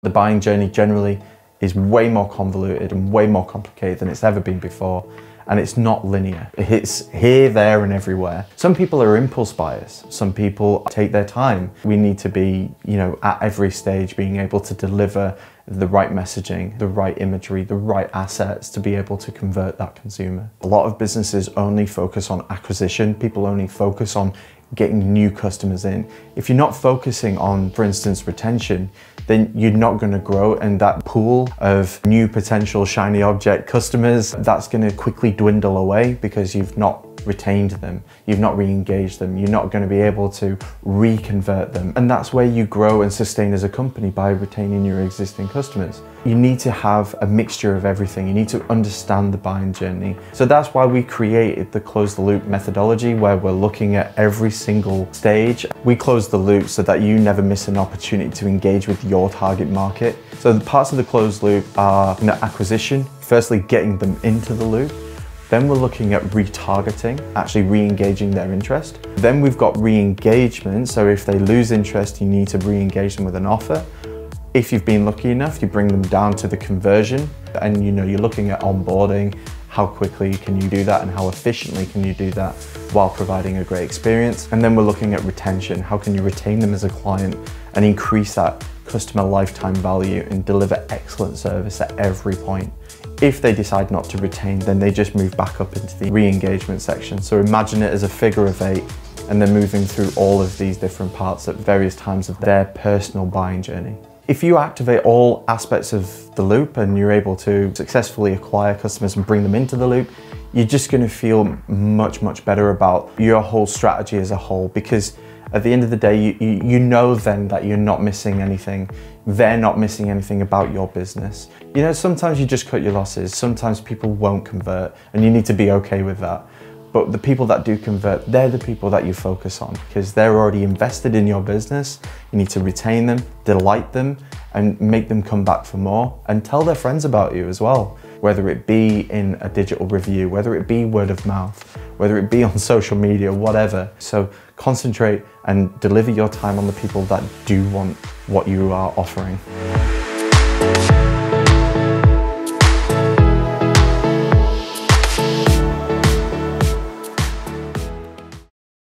The buying journey generally is way more convoluted and way more complicated than it's ever been before. And it's not linear. It's here, there, and everywhere. Some people are impulse buyers. Some people take their time. We need to be, at every stage being able to deliver the right messaging, the right imagery, the right assets to be able to convert that consumer. A lot of businesses only focus on acquisition. People only focus on getting new customers in. If you're not focusing on, for instance, retention, then you're not going to grow, and that pool of new potential shiny object customers, that's going to quickly dwindle away because you've not retained them, you've not re-engaged them, you're not going to be able to reconvert them. And that's where you grow and sustain as a company, by retaining your existing customers. You need to have a mixture of everything. You need to understand the buying journey. So that's why we created the close the loop methodology, where we're looking at every single stage. We close the loop so that you never miss an opportunity to engage with your target market. So the parts of the closed loop are acquisition, firstly getting them into the loop. Then we're looking at retargeting, actually re-engaging their interest. Then we've got re-engagement, so if they lose interest, you need to re-engage them with an offer. If you've been lucky enough, you bring them down to the conversion, and you're looking at onboarding, how quickly can you do that and how efficiently can you do that while providing a great experience. And then we're looking at retention, how can you retain them as a client and increase that customer lifetime value and deliver excellent service at every point. If they decide not to retain, then they just move back up into the re-engagement section. So imagine it as a figure of 8, and they're moving through all of these different parts at various times of their personal buying journey. If you activate all aspects of the loop and you're able to successfully acquire customers and bring them into the loop, you're just going to feel much, much better about your whole strategy as a whole, because at the end of the day, you know then that you're not missing anything. They're not missing anything about your business. Sometimes you just cut your losses. Sometimes people won't convert, and you need to be okay with that. But the people that do convert, they're the people that you focus on, because they're already invested in your business. You need to retain them, delight them, and make them come back for more, and tell their friends about you as well. Whether it be in a digital review, whether it be word of mouth, whether it be on social media, whatever. So concentrate and deliver your time on the people that do want what you are offering.